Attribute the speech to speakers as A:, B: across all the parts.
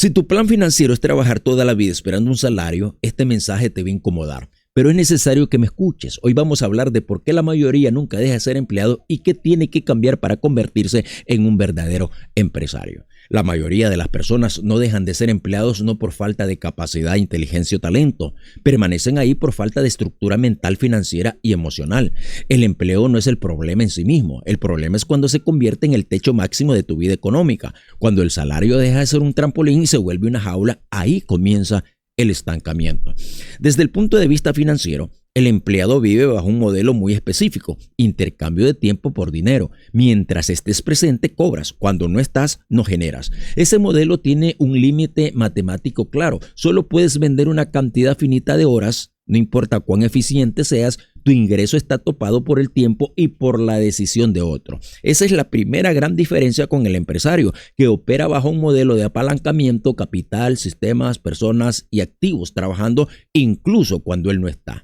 A: Si tu plan financiero es trabajar toda la vida esperando un salario, este mensaje te va a incomodar. Pero es necesario que me escuches. Hoy vamos a hablar de por qué la mayoría nunca deja de ser empleado y qué tiene que cambiar para convertirse en un verdadero empresario. La mayoría de las personas no dejan de ser empleados no por falta de capacidad, inteligencia o talento. Permanecen ahí por falta de estructura mental, financiera y emocional. El empleo no es el problema en sí mismo. El problema es cuando se convierte en el techo máximo de tu vida económica. Cuando el salario deja de ser un trampolín y se vuelve una jaula, ahí comienza el estancamiento. Desde el punto de vista financiero, el empleado vive bajo un modelo muy específico, intercambio de tiempo por dinero. Mientras estés presente, cobras. Cuando no estás, no generas. Ese modelo tiene un límite matemático claro. Solo puedes vender una cantidad finita de horas. No importa cuán eficiente seas, tu ingreso está topado por el tiempo y por la decisión de otro. Esa es la primera gran diferencia con el empresario, que opera bajo un modelo de apalancamiento, capital, sistemas, personas y activos, trabajando incluso cuando él no está.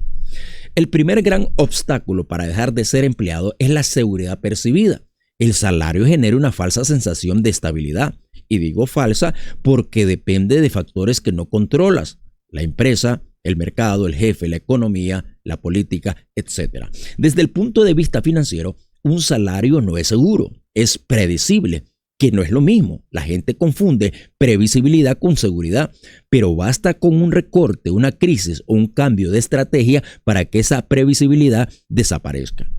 A: El primer gran obstáculo para dejar de ser empleado es la seguridad percibida. El salario genera una falsa sensación de estabilidad. Y digo falsa porque depende de factores que no controlas. La empresa, el mercado, el jefe, la economía, la política, etc. Desde el punto de vista financiero, un salario no es seguro, es predecible, que no es lo mismo. La gente confunde previsibilidad con seguridad, pero basta con un recorte, una crisis o un cambio de estrategia para que esa previsibilidad desaparezca.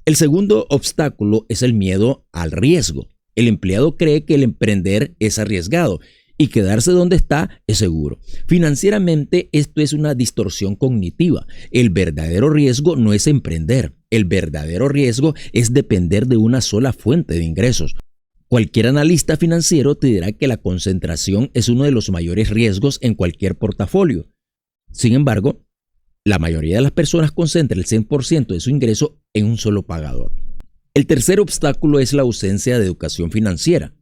A: El segundo obstáculo es el miedo al riesgo. El empleado cree que el emprender es arriesgado y quedarse donde está es seguro. Financieramente, esto es una distorsión cognitiva. El verdadero riesgo no es emprender. El verdadero riesgo es depender de una sola fuente de ingresos. Cualquier analista financiero te dirá que la concentración es uno de los mayores riesgos en cualquier portafolio. Sin embargo, la mayoría de las personas concentra el 100% de su ingreso en un solo pagador. El tercer obstáculo es la ausencia de educación financiera.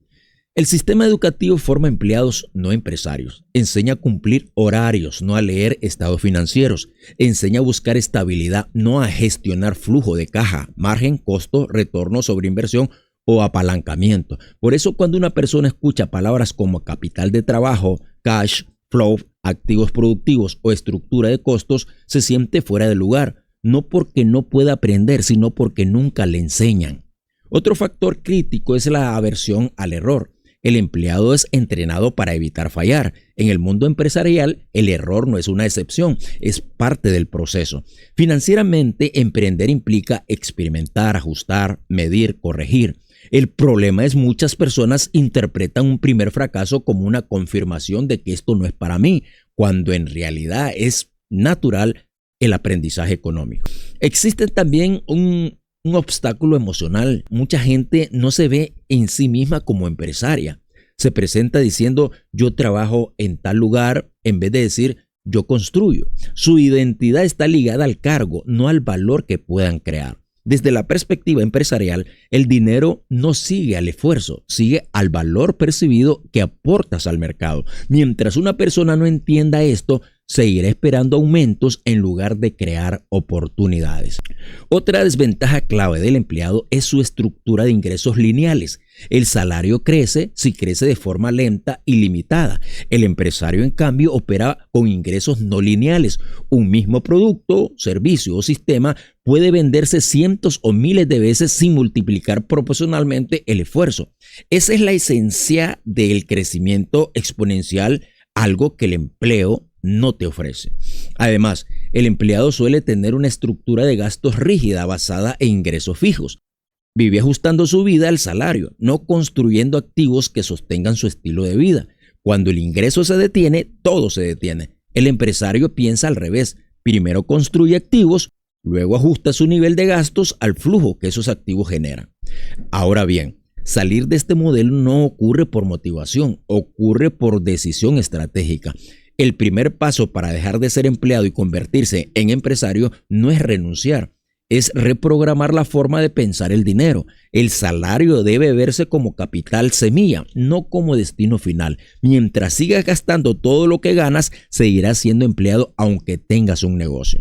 A: El sistema educativo forma empleados, no empresarios. Enseña a cumplir horarios, no a leer estados financieros. Enseña a buscar estabilidad, no a gestionar flujo de caja, margen, costo, retorno sobre inversión o apalancamiento. Por eso cuando una persona escucha palabras como capital de trabajo, cash, flow, activos productivos o estructura de costos, se siente fuera de lugar. No porque no pueda aprender, sino porque nunca le enseñan. Otro factor crítico es la aversión al error. El empleado es entrenado para evitar fallar. En el mundo empresarial, el error no es una excepción, es parte del proceso. Financieramente, emprender implica experimentar, ajustar, medir, corregir. El problema es muchas personas interpretan un primer fracaso como una confirmación de que esto no es para mí, cuando en realidad es natural el aprendizaje económico. Existe también un obstáculo emocional. Mucha gente no se ve en sí misma como empresaria. Se presenta diciendo yo trabajo en tal lugar en vez de decir yo construyo. Su identidad está ligada al cargo, no al valor que puedan crear. Desde la perspectiva empresarial, el dinero no sigue al esfuerzo, sigue al valor percibido que aportas al mercado. Mientras una persona no entienda esto, seguirá esperando aumentos en lugar de crear oportunidades. Otra desventaja clave del empleado es su estructura de ingresos lineales. El salario crece si crece de forma lenta y limitada. El empresario, en cambio, opera con ingresos no lineales. Un mismo producto, servicio o sistema puede venderse cientos o miles de veces sin multiplicar proporcionalmente el esfuerzo. Esa es la esencia del crecimiento exponencial, algo que el empleo no te ofrece. Además, el empleado suele tener una estructura de gastos rígida basada en ingresos fijos. Vive ajustando su vida al salario, no construyendo activos que sostengan su estilo de vida. Cuando el ingreso se detiene, todo se detiene. El empresario piensa al revés. Primero construye activos, luego ajusta su nivel de gastos al flujo que esos activos generan. Ahora bien, salir de este modelo no ocurre por motivación, ocurre por decisión estratégica. El primer paso para dejar de ser empleado y convertirse en empresario no es renunciar, es reprogramar la forma de pensar el dinero. El salario debe verse como capital semilla, no como destino final. Mientras sigas gastando todo lo que ganas, seguirás siendo empleado aunque tengas un negocio.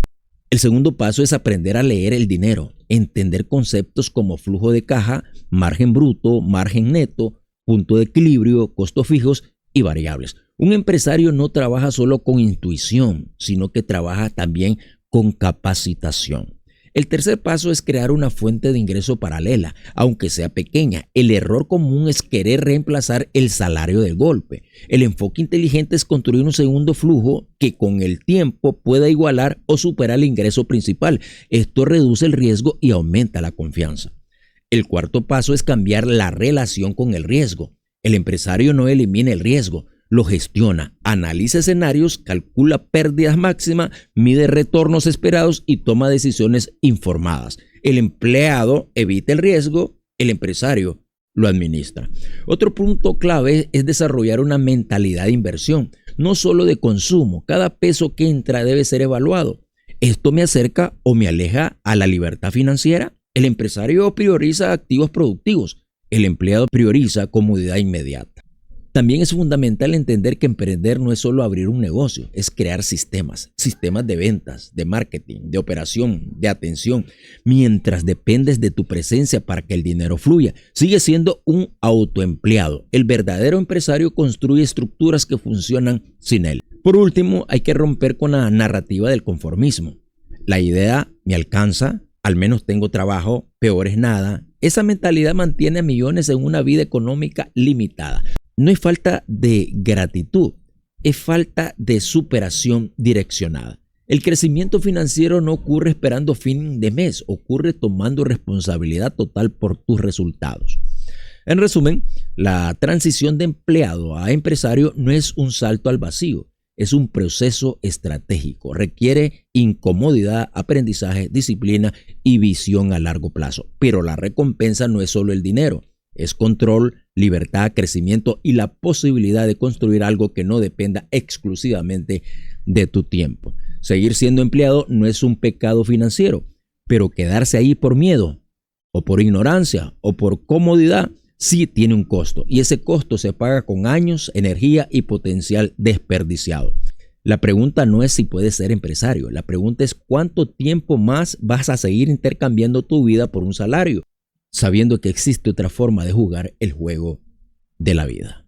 A: El segundo paso es aprender a leer el dinero, entender conceptos como flujo de caja, margen bruto, margen neto, punto de equilibrio, costos fijos y variables. Un empresario no trabaja solo con intuición, sino que trabaja también con capacitación. El tercer paso es crear una fuente de ingreso paralela, aunque sea pequeña. El error común es querer reemplazar el salario del golpe. El enfoque inteligente es construir un segundo flujo que con el tiempo pueda igualar o superar el ingreso principal. Esto reduce el riesgo y aumenta la confianza. El cuarto paso es cambiar la relación con el riesgo. El empresario no elimina el riesgo, lo gestiona, analiza escenarios, calcula pérdidas máximas, mide retornos esperados y toma decisiones informadas. El empleado evita el riesgo, el empresario lo administra. Otro punto clave es desarrollar una mentalidad de inversión, no solo de consumo. Cada peso que entra debe ser evaluado. ¿Esto me acerca o me aleja a la libertad financiera? El empresario prioriza activos productivos, el empleado prioriza comodidad inmediata. También es fundamental entender que emprender no es solo abrir un negocio, es crear sistemas de ventas, de marketing, de operación, de atención. Mientras dependes de tu presencia para que el dinero fluya, sigues siendo un autoempleado. El verdadero empresario construye estructuras que funcionan sin él. Por último, hay que romper con la narrativa del conformismo. La idea me alcanza, al menos tengo trabajo, peor es nada. Esa mentalidad mantiene a millones en una vida económica limitada. No es falta de gratitud, es falta de superación direccionada. El crecimiento financiero no ocurre esperando fin de mes, ocurre tomando responsabilidad total por tus resultados. En resumen, la transición de empleado a empresario no es un salto al vacío, es un proceso estratégico. Requiere incomodidad, aprendizaje, disciplina y visión a largo plazo. Pero la recompensa no es solo el dinero. Es control, libertad, crecimiento y la posibilidad de construir algo que no dependa exclusivamente de tu tiempo. Seguir siendo empleado no es un pecado financiero, pero quedarse ahí por miedo o por ignorancia o por comodidad sí tiene un costo. Y ese costo se paga con años, energía y potencial desperdiciado. La pregunta no es si puedes ser empresario. La pregunta es cuánto tiempo más vas a seguir intercambiando tu vida por un salario, sabiendo que existe otra forma de jugar el juego de la vida.